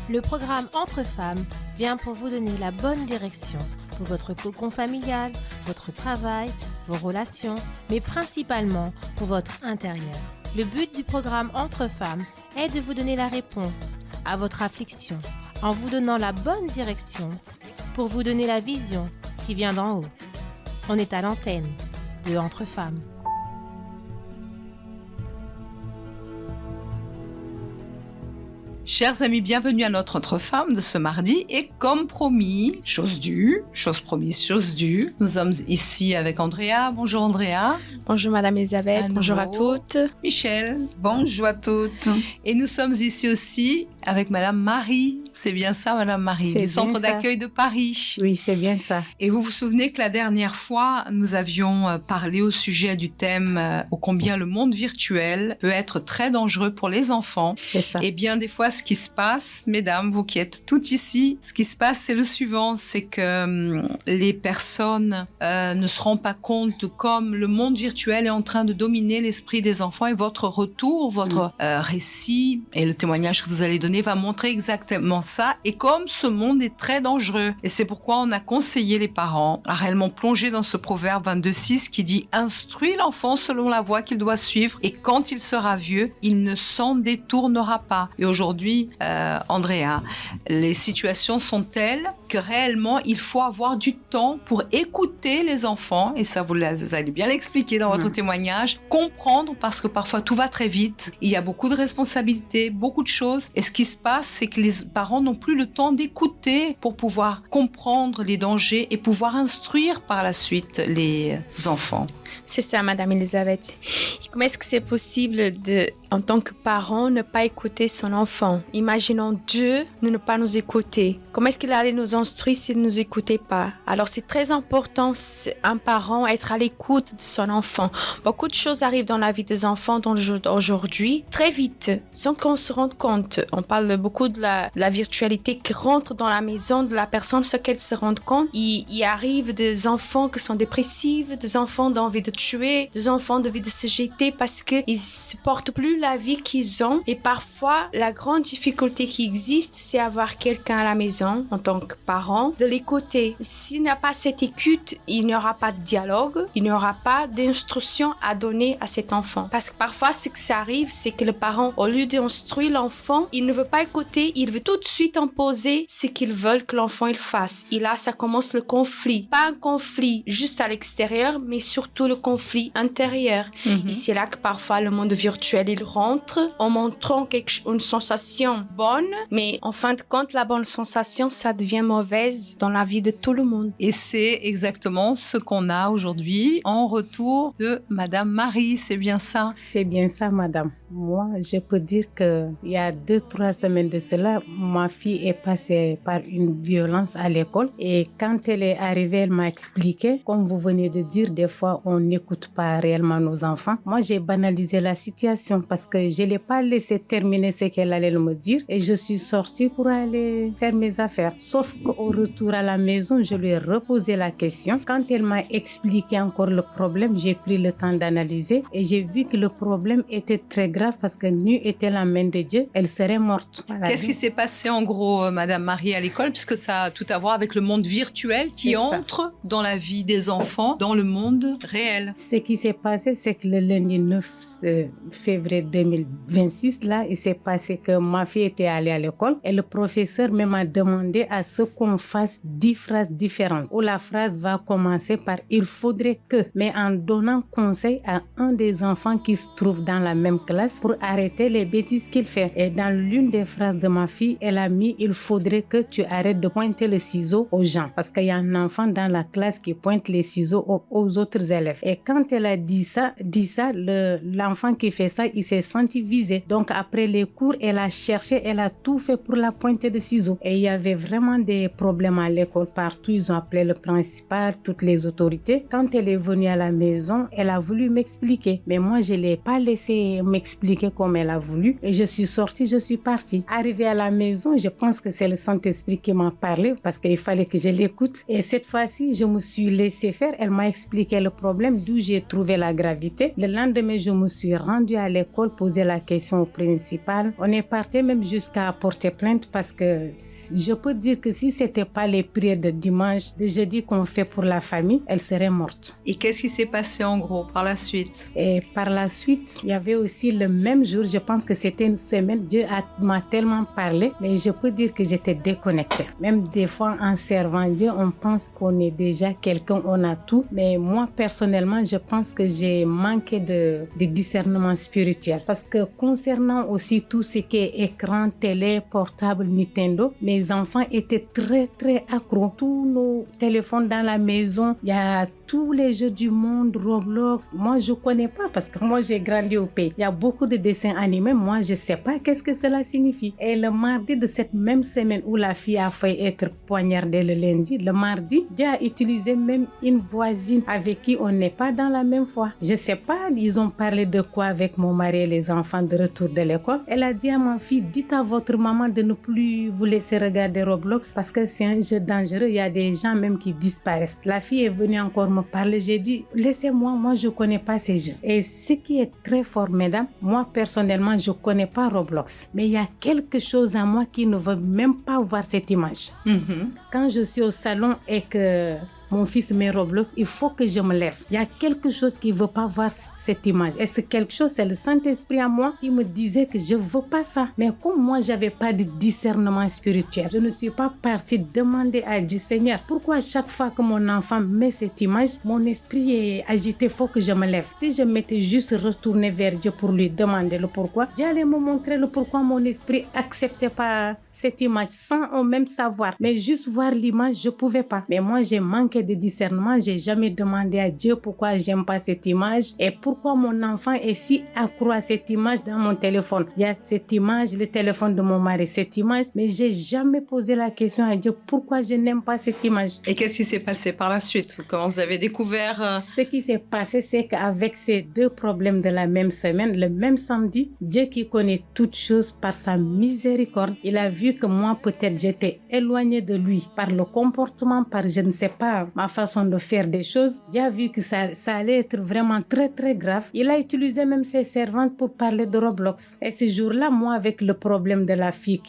Le programme Entre femmes vient pour vous donner la bonne direction pour votre cocon familial, votre travail, vos relations, mais principalement pour votre intérieur. Le but du programme Entre femmes est de vous donner la réponse à votre affliction en vous donnant la bonne direction pour vous donner la vision qui vient d'en haut. On est à l'antenne de Entre femmes. Chers amis, bienvenue à notre Entre femmes de ce mardi. Et comme promis, chose due, chose promise, chose due, nous sommes ici avec Andrea. Bonjour Andrea. Bonjour Madame Elisabeth, bonjour à toutes. Michel. Bonjour à toutes. Et nous sommes ici aussi avec Madame Marie. C'est bien ça, Madame Marie, du centre d'accueil de Paris. Oui, c'est bien ça. Et vous vous souvenez que la dernière fois, nous avions parlé au sujet du thème ô combien le monde virtuel peut être très dangereux pour les enfants. C'est ça. Et bien des fois, ce qui se passe, mesdames, vous qui êtes toutes ici, ce qui se passe, c'est le suivant, c'est que les personnes ne se rendent pas compte de comme le monde virtuel est en train de dominer l'esprit des enfants, et votre retour, votre récit et le témoignage que vous allez donner va montrer exactement ça, et comme ce monde est très dangereux. Et c'est pourquoi on a conseillé les parents à réellement plonger dans ce proverbe 22:6 qui dit « Instruis l'enfant selon la voie qu'il doit suivre, et quand il sera vieux, il ne s'en détournera pas. » Et aujourd'hui, Andrea, les situations sont telles que réellement, il faut avoir du temps pour écouter les enfants, et ça, vous allez bien l'expliquer dans votre témoignage, comprendre, parce que parfois tout va très vite, il y a beaucoup de responsabilités, beaucoup de choses, et ce qui se passe, c'est que les parents n'ont plus le temps d'écouter pour pouvoir comprendre les dangers et pouvoir instruire par la suite les enfants. C'est ça, Madame Elisabeth. Comment est-ce que c'est possible en tant que parent, ne pas écouter son enfant? Imaginons Dieu ne pas nous écouter. Comment est-ce qu'il allait nous instruire s'il ne nous écoutait pas? Alors, c'est très important, un parent, être à l'écoute de son enfant. Beaucoup de choses arrivent dans la vie des enfants aujourd'hui, très vite, sans qu'on se rende compte. On parle beaucoup de la virtualité qui rentre dans la maison de la personne sans qu'elle se rende compte. Il arrive des enfants qui sont dépressifs, des enfants d'envie de tuer, des enfants d'envie de se jeter parce qu'ils ne supportent plus la vie qu'ils ont. Et parfois, la grande difficulté qui existe, c'est avoir quelqu'un à la maison, en tant que parent, de l'écouter. S'il n'y a pas cette écoute, il n'y aura pas de dialogue, il n'y aura pas d'instruction à donner à cet enfant. Parce que parfois, ce que ça arrive, c'est que le parent, au lieu d'instruire l'enfant, il ne veut pas écouter, il veut tout de suite imposer ce qu'il veut que l'enfant il fasse. Et là, ça commence le conflit. Pas un conflit juste à l'extérieur, mais surtout le conflit intérieur. Et c'est là que parfois le monde virtuel, il rentre en montrant une sensation bonne, mais en fin de compte, la bonne sensation, ça devient mauvaise dans la vie de tout le monde. Et c'est exactement ce qu'on a aujourd'hui en retour de Madame Marie, c'est bien ça? C'est bien ça, Madame. Moi, je peux dire qu'il y a 2-3 semaines de cela, ma fille est passée par une violence à l'école, et quand elle est arrivée, elle m'a expliqué, comme vous venez de dire, des fois on n'écoute pas réellement nos enfants. Moi, j'ai banalisé la situation parce que je ne l'ai pas laissé terminer ce qu'elle allait me dire, et je suis sortie pour aller faire mes affaires. Sauf qu'au retour à la maison, je lui ai reposé la question. Quand elle m'a expliqué encore le problème, j'ai pris le temps d'analyser, et j'ai vu que le problème était très grave parce que n'eût été la main de Dieu, elle serait morte. Voilà. Qu'est-ce qui s'est passé en gros, Madame Marie, à l'école, puisque ça a tout à voir avec le monde virtuel qui entre dans la vie des enfants, dans le monde réel? Ce qui s'est passé, c'est que le lundi 9 février 2026, là, il s'est passé que ma fille était allée à l'école, et le professeur même m'a demandé à ce qu'on fasse 10 phrases différentes, où la phrase va commencer par « il faudrait que », mais en donnant conseil à un des enfants qui se trouve dans la même classe pour arrêter les bêtises qu'il fait. Et dans l'une des phrases de ma fille, elle a mis « il faudrait que tu arrêtes de pointer le ciseau aux gens », parce qu'il y a un enfant dans la classe qui pointe les ciseaux aux autres élèves. Et quand elle a dit ça, l'enfant qui fait ça, il s'est senti visé. Donc après les cours, elle a cherché, elle a tout fait pour la pointe de ciseaux. Et il y avait vraiment des problèmes à l'école partout. Ils ont appelé le principal, toutes les autorités. Quand elle est venue à la maison, elle a voulu m'expliquer. Mais moi, je ne l'ai pas laissé m'expliquer comme elle a voulu. Et je suis sortie, je suis partie. Arrivée à la maison, façon, je pense que c'est le Saint-Esprit qui m'a parlé parce qu'il fallait que je l'écoute. Et cette fois-ci, je me suis laissée faire. Elle m'a expliqué le problème, d'où j'ai trouvé la gravité. Le lendemain, je me suis rendue à l'école, poser la question au principal. On est parti même jusqu'à porter plainte parce que je peux dire que si c'était pas les prières de dimanche, de jeudi qu'on fait pour la famille, elle serait morte. Et qu'est-ce qui s'est passé en gros par la suite? Et par la suite, il y avait aussi le même jour, je pense que c'était une semaine, Dieu m'a tellement parlé, mais je peux dire que j'étais déconnectée. Même des fois, en servant Dieu, on pense qu'on est déjà quelqu'un, on a tout. Mais moi, personnellement, je pense que j'ai manqué de discernement spirituel. Parce que concernant aussi tout ce qui est écran, télé, portable, Nintendo, mes enfants étaient très, très accros. Tous nos téléphones dans la maison, il y a tous les jeux du monde, Roblox. Moi, je connais pas parce que moi, j'ai grandi au pays. Il y a beaucoup de dessins animés. Moi, je sais pas qu'est-ce que cela signifie. Et le mardi de cette même semaine où la fille a failli être poignardée le lundi, le mardi, Dieu a utilisé même une voisine avec qui on n'est pas dans la même foi. Je sais pas, ils ont parlé de quoi avec mon mari et les enfants de retour de l'école. Elle a dit à ma fille, dites à votre maman de ne plus vous laisser regarder Roblox parce que c'est un jeu dangereux. Il y a des gens même qui disparaissent. La fille est venue encore me parler. J'ai dit, laissez-moi, moi je connais pas ces jeux. Et ce qui est très fort, mesdames, moi personnellement, je connais pas Roblox. Mais il y a quelque chose en moi qui ne veut même pas voir cette image. Quand je suis au salon et que mon fils met Roblox, il faut que je me lève. Il y a quelque chose qui ne veut pas voir cette image. Et c'est quelque chose, c'est le Saint-Esprit à moi qui me disait que je ne veux pas ça. Mais comme moi, je n'avais pas de discernement spirituel, je ne suis pas partie demander à Dieu, Seigneur, pourquoi chaque fois que mon enfant met cette image, mon esprit est agité, il faut que je me lève. Si je m'étais juste retournée vers Dieu pour lui demander le pourquoi, Dieu allait me montrer le pourquoi mon esprit n'acceptait pas cette image sans même savoir. Mais juste voir l'image, je ne pouvais pas. Mais moi, j'ai manqué de discernement. J'ai jamais demandé à Dieu pourquoi j'aime pas cette image et pourquoi mon enfant est si accro à cette image dans mon téléphone. Il y a cette image, le téléphone de mon mari, cette image, mais j'ai jamais posé la question à Dieu pourquoi je n'aime pas cette image. Et qu'est-ce qui s'est passé par la suite? Comment vous avez découvert Ce qui s'est passé, c'est qu'avec ces deux problèmes de la même semaine, le même samedi, Dieu qui connaît toutes choses par sa miséricorde, il a vu que moi peut-être j'étais éloignée de lui par le comportement, par je ne sais pas ma façon de faire des choses. Dieu a vu que ça allait être vraiment très très grave. Il a utilisé même ses servantes pour parler de Roblox. Et ce jour-là, moi avec le problème de la fille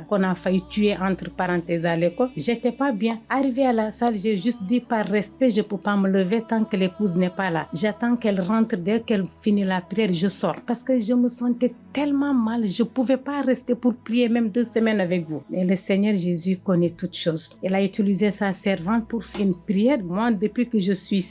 qu'on a failli tuer entre parenthèses à l'école, j'étais pas bien. Arrivée à la salle, j'ai juste dit par respect, je peux pas me lever tant que l'épouse n'est pas là. J'attends qu'elle rentre, dès qu'elle finit la prière, je sors. Parce que je me sentais tellement mal, je pouvais pas rester pour prier même 2 semaines avec vous. Mais le Seigneur Jésus connaît toutes choses. Il a utilisé sa servante pour faire une prière. Moi, depuis que je suis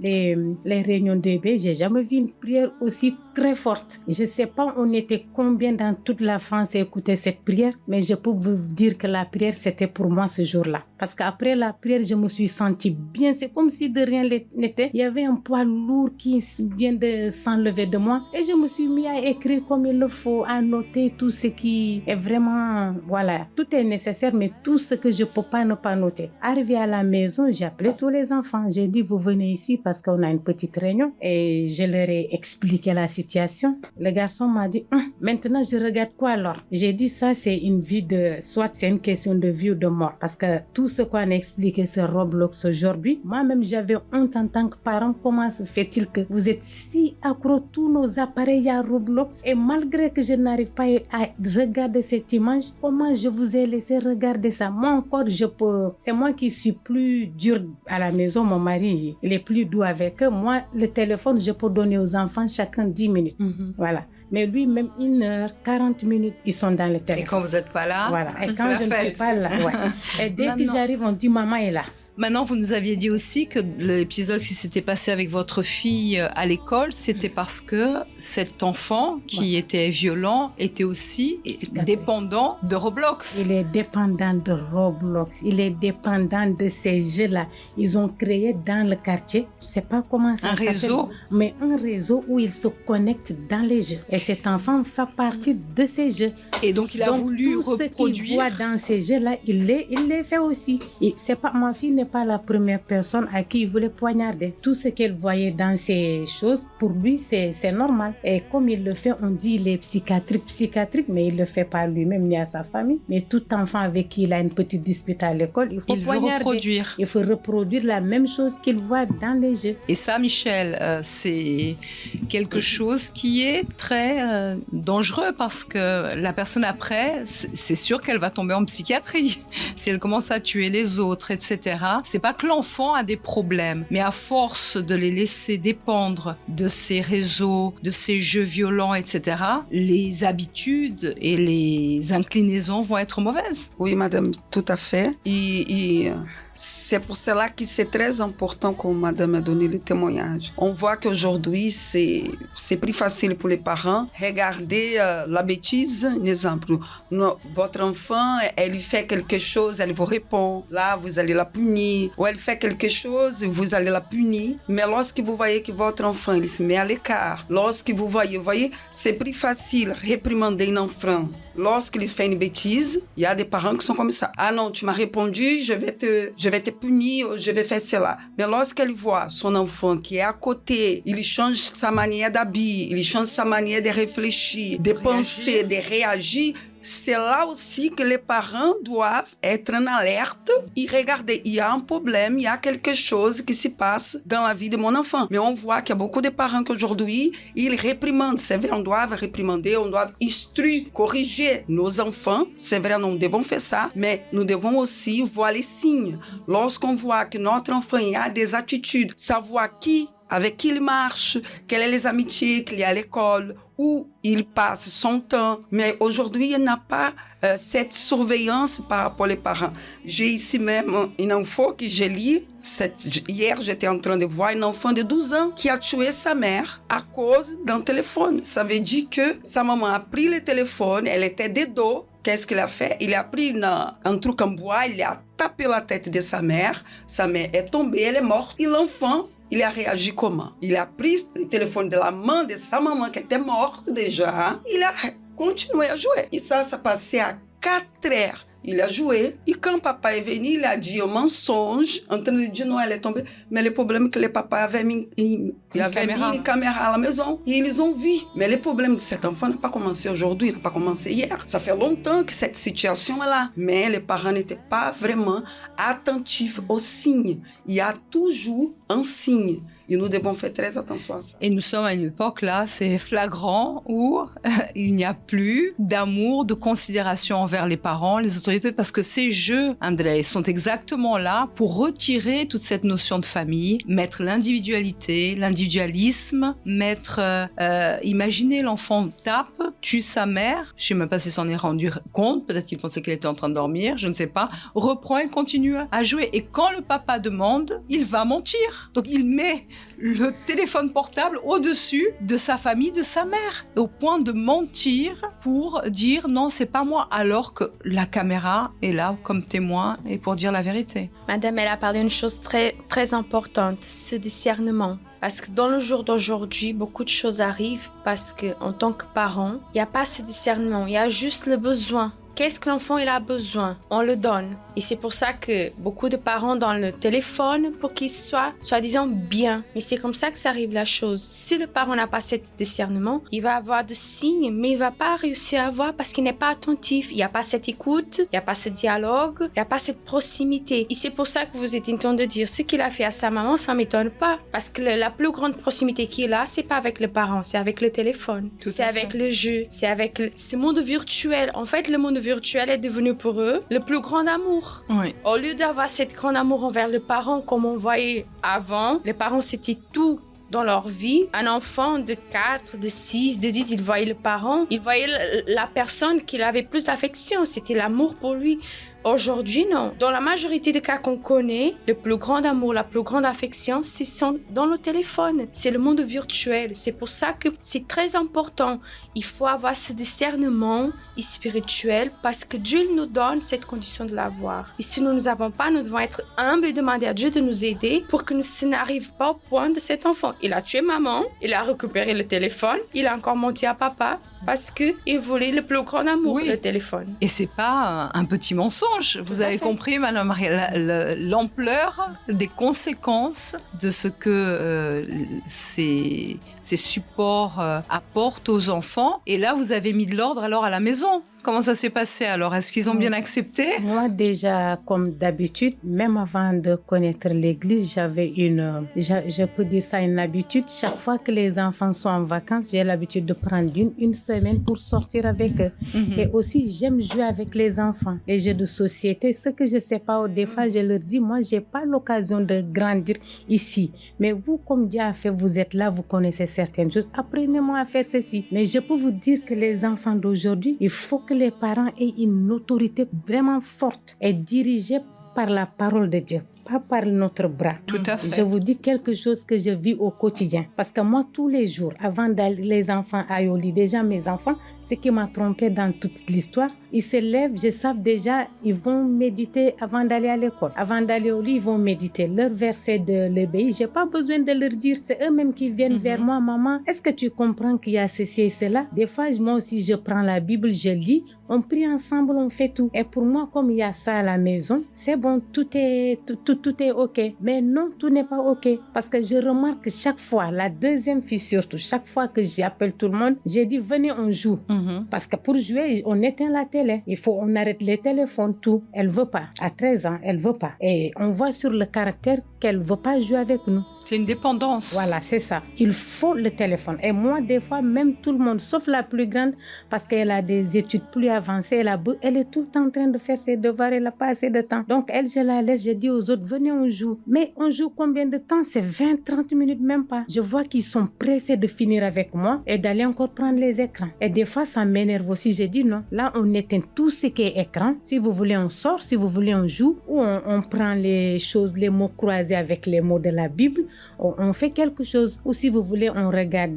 les réunions de bébés, j'ai jamais vu une prière aussi très forte. Je sais pas, on était combien dans toute la France à écouter cette prière, mais je peux vous dire que la prière, c'était pour moi ce jour-là. Parce qu'après la prière, je me suis sentie bien. C'est comme si de rien n'était. Il y avait un poids lourd qui vient de s'enlever de moi. Et je me suis mis à écrire comme il le faut, à noter tout ce qui est vraiment... Voilà, tout est nécessaire, mais tout ce que je peux pas ne pas noter. Arrivé à la maison, j'ai appelé tous les enfants. J'ai dit, vous venez ici parce qu'on a une petite réunion. Et je leur ai expliqué la situation. Le garçon m'a dit, maintenant je regarde quoi alors? J'ai dit, ça c'est une vie de... Soit c'est une question de vie ou de mort. Parce que tout ce qu'on a expliqué sur Roblox aujourd'hui, moi-même j'avais honte en tant que parent. Comment se fait-il que vous êtes si accro tous nos appareils à Roblox et malgré que je n'arrive pas à regarder cette image, comment je vous ai laissé regarder ça? Moi encore, c'est moi qui suis plus dur à la maison. Mon mari, il est plus doux avec eux. Moi, le téléphone, je peux donner aux enfants chacun 10 minutes. Voilà. Mais lui, même 1 heure, 40 minutes, ils sont dans le téléphone. Et quand vous n'êtes pas là, voilà. Et quand je ne suis pas là, ouais. Et dès que j'arrive, on dit maman est là. Maintenant, vous nous aviez dit aussi que l'épisode qui s'était passé avec votre fille à l'école, c'était parce que cet enfant qui était violent était aussi dépendant de Roblox. Il est dépendant de Roblox. Il est dépendant de ces jeux-là. Ils ont créé dans le quartier, je ne sais pas comment ça s'appelle. Un réseau? Mais un réseau où ils se connectent dans les jeux. Et cet enfant fait partie de ces jeux. Et donc, il a voulu reproduire. Tout ce qu'il voit dans ces jeux-là, il les fait aussi. Et c'est pas, ma fille n'est n'est pas la première personne à qui il voulait poignarder. Tout ce qu'elle voyait dans ces choses, pour lui, c'est normal. Et comme il le fait, on dit il est psychiatrique, mais il le fait pas lui-même ni à sa famille. Mais tout enfant avec qui il a une petite dispute à l'école, il faut poignarder. Il faut reproduire la même chose qu'il voit dans les jeux. Et ça, Michel, c'est quelque chose qui est très dangereux parce que la personne après, c'est sûr qu'elle va tomber en psychiatrie. Si elle commence à tuer les autres, etc. C'est pas que l'enfant a des problèmes, mais à force de les laisser dépendre de ces réseaux, de ces jeux violents, etc., les habitudes et les inclinaisons vont être mauvaises. Oui, madame, tout à fait. Et c'est pour cela que c'est très important, comme madame a donné le témoignage. On voit qu'aujourd'hui, c'est plus facile pour les parents. Regardez la bêtise, un exemple. Votre enfant, elle fait quelque chose, elle vous répond. Là, vous allez la punir. Ou elle fait quelque chose, vous allez la punir. Mais lorsque vous voyez que votre enfant, il se met à l'écart, lorsque vous voyez, c'est plus facile réprimander un enfant. Lorsqu'il fait une bêtise, il y a des parents qui sont comme ça. Ah non, tu m'as répondu, je vais te punir, je vais faire cela. Mais lorsqu'elle voit son enfant qui est à côté, il change sa manière d'habiller, il change sa manière de réfléchir, de penser, de réagir, c'est là aussi que les parents doivent être en alerte et regarder, il y a un problème, il y a quelque chose qui se passe dans la vie de mon enfant. Mais on voit qu'il y a beaucoup de parents qu'aujourd'hui, ils réprimandent. C'est vrai, on doit réprimander, on doit instruire, corriger nos enfants. C'est vrai, nous devons faire ça, mais nous devons aussi voir les signes. Lorsqu'on voit que notre enfant a des attitudes, savoir avec qui il marche, quelles sont les amitiés qu'il y a à l'école, où il passe son temps. Mais aujourd'hui, il n'y a pas cette surveillance par rapport aux parents. J'ai ici même une info que j'ai lue. Hier, j'étais en train de voir un enfant de 12 ans qui a tué sa mère à cause d'un téléphone. Ça veut dire que sa maman a pris le téléphone, elle était de dos. Qu'est-ce qu'il a fait? Il a pris un truc en bois, il a tapé la tête de sa mère est tombée, elle est morte. Et l'enfant, il a réagi comment? Il a pris le téléphone de la main de sa maman qui était morte déjà. Il a continué à jouer. Et ça passait à 4 heures. Il a joué. Et quand papa est venu, il a dit un mensonge, en train de dire non, elle est tombée. Mais le problème est que le papa avait mis une caméra à la maison. Et ils ont vu. Mais le problème de cet enfant n'a pas commencé aujourd'hui, n'a pas commencé hier. Ça fait longtemps que cette situation est là. Mais les parents n'étaient pas vraiment attentifs aux signes. Il y a toujours un signe. Et nous devons faire très attention à ça. Et nous sommes à une époque là, c'est flagrant, où il n'y a plus d'amour, de considération envers les parents, les autorités, parce que ces jeux, André, sont exactement là pour retirer toute cette notion de famille, mettre l'individualité, l'individualisme, imaginez l'enfant tape, tue sa mère, je ne sais même pas s'il s'en est rendu compte, peut-être qu'il pensait qu'elle était en train de dormir, je ne sais pas, reprend et continue à jouer. Et quand le papa demande, il va mentir. Donc il met le téléphone portable au-dessus de sa famille, de sa mère, au point de mentir pour dire non, c'est pas moi, alors que la caméra est là comme témoin et pour dire la vérité. Madame, elle a parlé d'une chose très, très importante, ce discernement. Parce que dans le jour d'aujourd'hui, beaucoup de choses arrivent parce qu'en tant que parent, il n'y a pas ce discernement, il y a juste le besoin. Qu'est-ce que l'enfant il a besoin? On le donne. Et c'est pour ça que beaucoup de parents donnent le téléphone pour qu'il soit, soi-disant, bien. Mais c'est comme ça que ça arrive la chose. Si le parent n'a pas ce discernement, il va avoir des signes, mais il ne va pas réussir à voir parce qu'il n'est pas attentif. Il n'y a pas cette écoute, il n'y a pas ce dialogue, il n'y a pas cette proximité. Et c'est pour ça que vous êtes en train de dire ce qu'il a fait à sa maman, ça ne m'étonne pas. Parce que la plus grande proximité qu'il a, ce n'est pas avec le parent, c'est avec le téléphone. C'est avec le jeu, c'est avec ce monde virtuel. En fait, le monde virtuel est devenu pour eux le plus grand amour. Oui. Au lieu d'avoir cet grand amour envers les parents comme on voyait avant, les parents c'était tout dans leur vie. Un enfant de 4, de 6, de 10, il voyait le parent, il voyait la personne qui avait plus d'affection, c'était l'amour pour lui. Aujourd'hui, non. Dans la majorité des cas qu'on connaît, le plus grand amour, la plus grande affection, c'est dans le téléphone. C'est le monde virtuel. C'est pour ça que c'est très important. Il faut avoir ce discernement spirituel parce que Dieu nous donne cette condition de l'avoir. Et si nous ne l'avons pas, nous devons être humbles et demander à Dieu de nous aider pour que ça n'arrive pas au point de cet enfant. Il a tué maman, il a récupéré le téléphone, il a encore menti à papa. parce qu'ils voulaient le plus grand amour, Oui. le téléphone. Et c'est pas un petit mensonge. Vous avez compris, Madame Maria, l'ampleur des conséquences de ce que ces supports apportent aux enfants. Et là, vous avez mis de l'ordre alors à la maison. Comment ça s'est passé alors? Est-ce qu'ils ont bien accepté? Moi, déjà, comme d'habitude, même avant de connaître l'église, j'avais je peux dire ça, une habitude. Chaque fois que les enfants sont en vacances, j'ai l'habitude de prendre une semaine pour sortir avec eux. Et aussi, j'aime jouer avec les enfants, les jeux de société. Ce que je ne sais pas, des fois, je leur dis, moi, je n'ai pas l'occasion de grandir ici. Mais vous, comme Dieu a fait, vous êtes là, vous connaissez certaines choses. Apprenez-moi à faire ceci. Mais je peux vous dire que les enfants d'aujourd'hui, il faut que les parents aient une autorité vraiment forte et dirigée par la parole de Dieu, pas par notre bras. Tout à fait. Je vous dis quelque chose que je vis au quotidien. Parce que moi, tous les jours, avant d'aller les enfants à au lit, déjà mes enfants, ce qui m'a trompé dans toute l'histoire, ils se lèvent, je sais déjà, ils vont méditer avant d'aller à l'école. Avant d'aller au lit, ils vont méditer. Leur verset de l'ébéi, je n'ai pas besoin de leur dire. C'est eux-mêmes qui viennent vers moi, maman, est-ce que tu comprends qu'il y a ceci et cela? Des fois, moi aussi, je prends la Bible, je lis, on prie ensemble, on fait tout. Et pour moi, comme il y a ça à la maison, c'est bon, tout est OK. Mais non, tout n'est pas OK. Parce que je remarque que chaque fois, la deuxième fille surtout, chaque fois que j'appelle tout le monde, j'ai dit, venez, on joue. Parce que pour jouer, on éteint la télé. On arrête les téléphones, tout. Elle veut pas. À 13 ans, elle veut pas. Et on voit sur le caractère qu'elle veut pas jouer avec nous. C'est une dépendance. Voilà, c'est ça. Il faut le téléphone. Et moi, des fois, même tout le monde, sauf la plus grande, parce qu'elle a des études plus avancées, elle est tout le temps en train de faire ses devoirs, elle n'a pas assez de temps. Donc, elle, je la laisse, je dis aux autres, venez, on joue. Mais on joue combien de temps? C'est 20-30 minutes, même pas. Je vois qu'ils sont pressés de finir avec moi et d'aller encore prendre les écrans. Et des fois, ça m'énerve aussi. Je dis non. Là, on éteint tout ce qui est écran. Si vous voulez, on sort. Si vous voulez, on joue. Ou on prend les choses, les mots croisés avec les mots de la Bible. On fait quelque chose. Ou si vous voulez, on regarde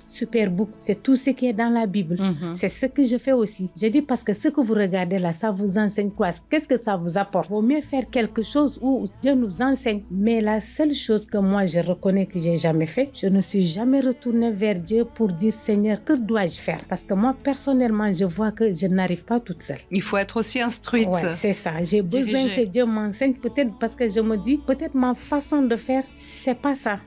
Superbook. C'est tout ce qui est dans la Bible. C'est ce que je fais aussi. Je dis parce que ce que vous regardez là, ça vous enseigne quoi? Qu'est-ce que ça vous apporte? Vaut mieux faire quelque chose où Dieu nous enseigne. Mais la seule chose que moi, je reconnais que j'ai jamais fait, je ne suis jamais retournée vers Dieu pour dire, Seigneur, que dois-je faire? Parce que moi, personnellement, je vois que je n'arrive pas toute seule. Il faut être aussi instruite. Ouais, c'est ça. J'ai besoin que Dieu m'enseigne, peut-être parce que je me dis, peut-être ma façon de faire, c'est pas ça.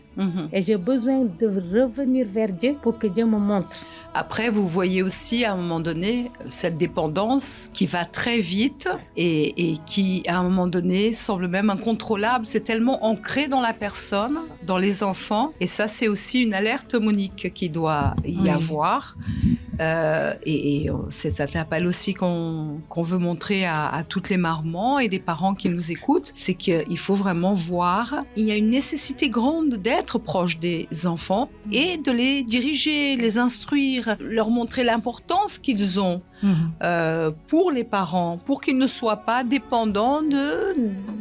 Et j'ai besoin de revenir vers Dieu pour que Dieu me montre. Après, vous voyez aussi à un moment donné cette dépendance qui va très vite et qui, à un moment donné, semble même incontrôlable. C'est tellement ancré dans la personne, dans les enfants. Et ça, c'est aussi une alerte, Monique, qui doit y avoir. C'est cet appel aussi qu'on veut montrer à toutes les mamans et les parents qui nous écoutent. C'est qu'il faut vraiment voir. Il y a une nécessité grande d'être proche des enfants et de les diriger, les instruire, leur montrer l'importance qu'ils ont pour les parents, pour qu'ils ne soient pas dépendants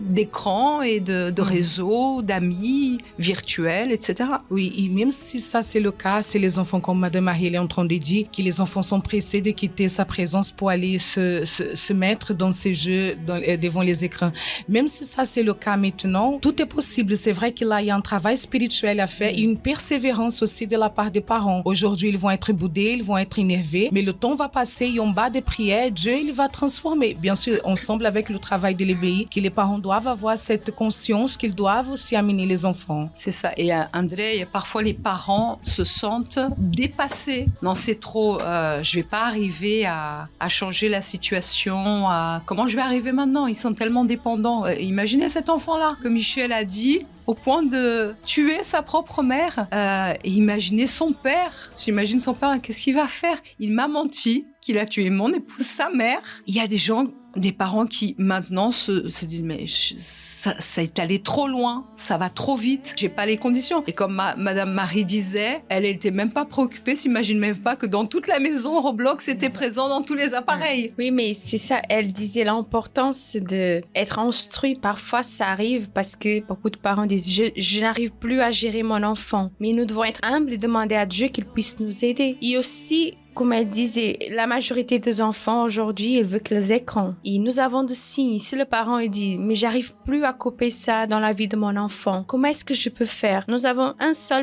d'écrans et de réseaux, d'amis virtuels, etc. Oui, et même si ça c'est le cas, c'est les enfants, comme Madame Marie est en train de dire, que les enfants sont pressés de quitter sa présence pour aller se mettre dans ces jeux devant les écrans. Même si ça c'est le cas maintenant, tout est possible. C'est vrai qu'il y a un travail spirituel à faire et une persévérance aussi de la part des parents. Aujourd'hui, ils vont être boudés, ils vont être énervés, mais le temps va passer et en bas des prières, Dieu il va transformer. Bien sûr, ensemble avec le travail de l'ébéi, que les parents doivent avoir cette conscience qu'ils doivent aussi amener les enfants. C'est ça. Et André, parfois les parents se sentent dépassés. Non, c'est trop. Je vais pas arriver à changer la situation. Comment je vais arriver maintenant? Ils sont tellement dépendants. Imaginez cet enfant-là, que Michel a dit, au point de tuer sa propre mère. Et imaginez son père. J'imagine son père, qu'est-ce qu'il va faire? Il m'a menti qu'il a tué mon épouse, sa mère. Il y a des parents qui maintenant se disent mais ça est allé trop loin, ça va trop vite, j'ai pas les conditions. Et comme Madame Marie disait, elle était même pas préoccupée, s'imagine même pas que dans toute la maison Roblox était présent dans tous les appareils. Oui, mais c'est ça, elle disait l'importance d'être instruit. Parfois ça arrive parce que beaucoup de parents disent je n'arrive plus à gérer mon enfant, mais nous devons être humbles et demander à Dieu qu'il puisse nous aider. Et aussi comme elle disait, la majorité des enfants aujourd'hui, ils veulent que les écrans. Et nous avons des signes. Si le parent il dit, mais j'arrive plus à couper ça dans la vie de mon enfant, comment est-ce que je peux faire? Nous avons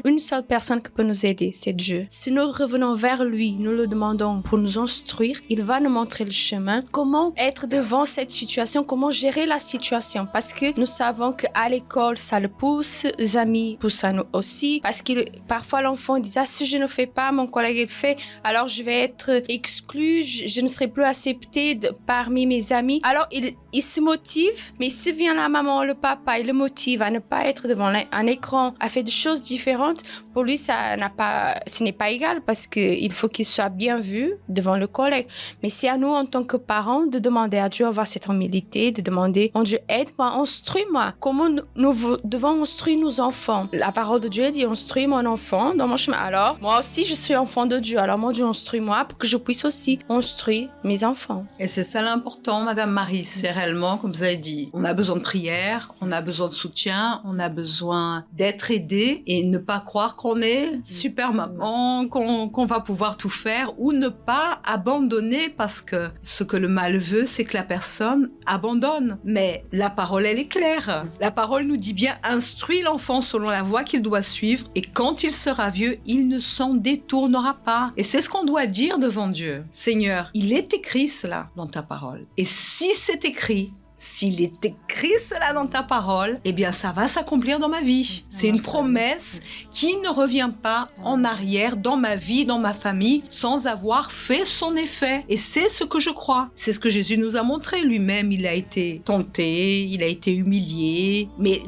une seule personne qui peut nous aider, c'est Dieu. Si nous revenons vers lui, nous le demandons pour nous instruire, il va nous montrer le chemin. Comment être devant cette situation? Comment gérer la situation? Parce que nous savons qu'à l'école, ça le pousse, les amis poussent à nous aussi. Parce que parfois l'enfant dit, ah, si je ne fais pas, mon collègue le fait, alors je vais être exclu, je ne serai plus accepté parmi mes amis. Alors il se motive, mais si vient la maman, le papa, il le motive à ne pas être devant un écran, à faire des choses différentes, pour lui, ce n'est pas égal parce qu'il faut qu'il soit bien vu devant le collègue. Mais c'est à nous, en tant que parents, de demander à Dieu d'avoir cette humilité, de demander, mon Dieu, aide-moi, instruis-moi. Comment nous devons instruire nos enfants? La parole de Dieu dit, instruis mon enfant dans mon chemin. Alors, moi aussi, je suis enfant de Dieu. Alors, mon Dieu, instruis-moi pour que je puisse aussi instruire mes enfants. Et c'est ça l'important, Madame Marie. C'est réellement, comme vous avez dit, on a besoin de prière, on a besoin de soutien, on a besoin d'être aidé et ne pas croire qu'on est super maman, qu'on va pouvoir tout faire, ou ne pas abandonner parce que ce que le mal veut, c'est que la personne abandonne. Mais la parole, elle est claire. La parole nous dit bien, instruis l'enfant selon la voie qu'il doit suivre et quand il sera vieux, il ne s'en détournera pas. Et c'est ce qu'on doit dire devant Dieu. Seigneur, il est écrit cela dans ta parole. Et si c'est écrit, s'il est écrit cela dans ta parole, eh bien ça va s'accomplir dans ma vie. C'est une promesse qui ne revient pas en arrière dans ma vie, dans ma famille, sans avoir fait son effet. Et c'est ce que je crois. C'est ce que Jésus nous a montré. Lui-même, il a été tenté, il a été humilié. Mais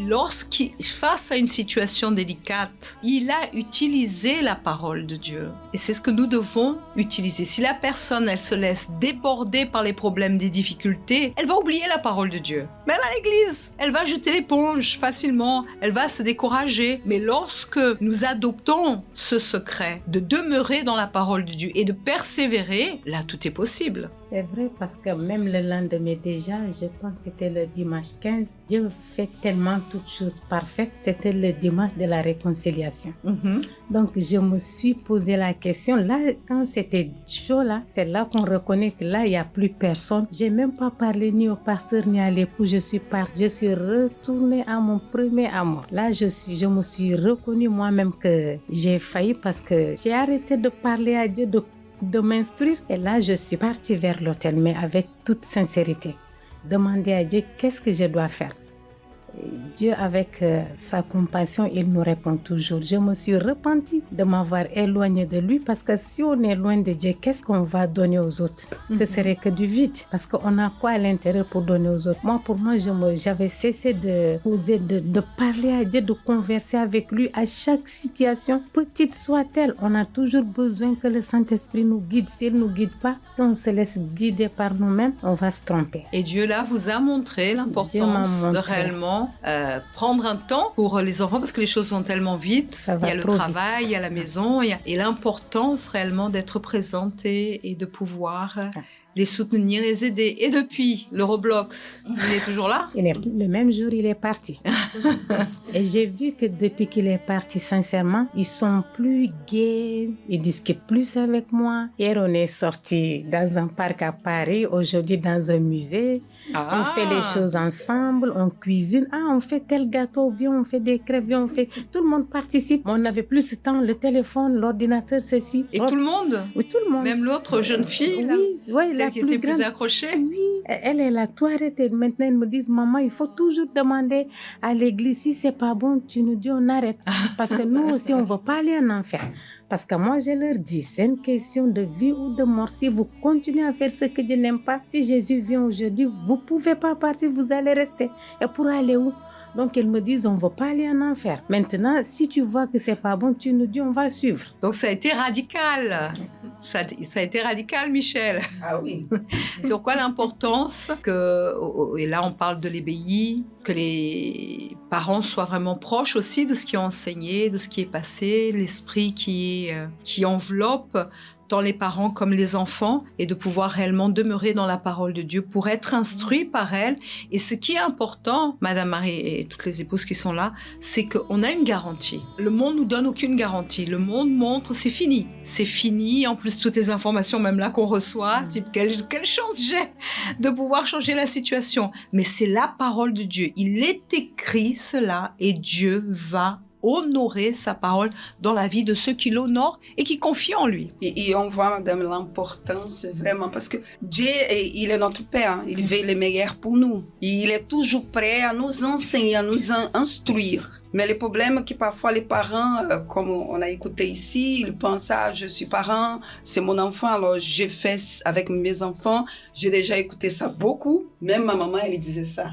face à une situation délicate, il a utilisé la parole de Dieu. Et c'est ce que nous devons utiliser. Si la personne, elle se laisse déborder par les problèmes, des difficultés, elle va oublier la parole de Dieu. Même à l'église, elle va jeter l'éponge facilement, elle va se décourager. Mais lorsque nous adoptons ce secret de demeurer dans la parole de Dieu et de persévérer, là tout est possible. C'est vrai parce que même le lendemain déjà, je pense que c'était le dimanche 15, Dieu fait tellement toutes choses parfaites, c'était le dimanche de la réconciliation. Donc je me suis posé la question, là quand c'était chaud là, c'est là qu'on reconnaît que là il n'y a plus personne. J'ai même pas parlé ni au pasteur ni à l'époux, je suis retournée à mon premier amour. Là, je me suis reconnue moi-même que j'ai failli parce que j'ai arrêté de parler à Dieu, de m'instruire. Et là, je suis partie vers l'autel, mais avec toute sincérité. Demander à Dieu qu'est-ce que je dois faire. Dieu, avec sa compassion, il nous répond toujours. Je me suis repentie de m'avoir éloignée de lui parce que si on est loin de Dieu, qu'est-ce qu'on va donner aux autres? Ce serait que du vide parce qu'on a quoi à l'intérieur pour donner aux autres? Pour moi, j'avais cessé de parler à Dieu, de converser avec lui à chaque situation, petite soit-elle. On a toujours besoin que le Saint-Esprit nous guide. S'il ne nous guide pas, si on se laisse guider par nous-mêmes, on va se tromper. Et Dieu là vous a montré l'importance de réellement prendre un temps pour les enfants parce que les choses vont tellement vite. Il y a le travail, il y a la maison, et l'importance réellement d'être présente et de pouvoir les soutenir, les aider. Et depuis, le Roblox, il est toujours là? Le même jour, il est parti. Et j'ai vu que depuis qu'il est parti, sincèrement, ils sont plus gais, ils discutent plus avec moi. Hier, on est sortis dans un parc à Paris, aujourd'hui dans un musée. On fait les choses ensemble, on cuisine. On fait tel gâteau, viens, on fait des crêpes, viens, on fait... Tout le monde participe. On n'avait plus ce temps, le téléphone, l'ordinateur, ceci. Et tout le monde? Oui, tout le monde. Même l'autre jeune fille, celle qui était plus accrochée? Oui, elle est là, tout arrêté. Maintenant, ils me disent, maman, il faut toujours demander à l'église, si c'est pas bon, tu nous dis, on arrête. Parce que nous aussi, on ne veut pas aller en enfer. Parce que moi, je leur dis, c'est une question de vie ou de mort. Si vous continuez à faire ce que Dieu n'aime pas, si Jésus vient aujourd'hui, vous ne pouvez pas partir, vous allez rester. Et pour aller où? Donc, ils me disent, on ne veut pas aller en enfer. Maintenant, si tu vois que ce n'est pas bon, tu nous dis, on va suivre. Donc, ça a été radical. Ça a été radical, Michel. Ah oui. Sur quoi l'importance que, et là on parle de l'ébéi, que les parents soient vraiment proches aussi de ce qui est enseigné, de ce qui est passé, l'esprit qui enveloppe tant les parents comme les enfants, et de pouvoir réellement demeurer dans la parole de Dieu pour être instruits par elle. Et ce qui est important, Madame Marie et toutes les épouses qui sont là, c'est qu'on a une garantie. Le monde nous donne aucune garantie. Le monde montre c'est fini. C'est fini. En plus, toutes les informations, même là qu'on reçoit, type quelle chance j'ai de pouvoir changer la situation. Mais c'est la parole de Dieu. Il est écrit cela et Dieu va honorer sa parole dans la vie de ceux qui l'honorent et qui confient en lui. Et on voit, madame, l'importance vraiment, parce que Dieu, il est notre Père, il veut le meilleur pour nous. Et il est toujours prêt à nous enseigner, à nous instruire. Mais le problème est que parfois les parents, comme on a écouté ici, ils pensent, je suis parent, c'est mon enfant, alors je fais avec mes enfants. J'ai déjà écouté ça beaucoup. Même ma maman, elle disait ça.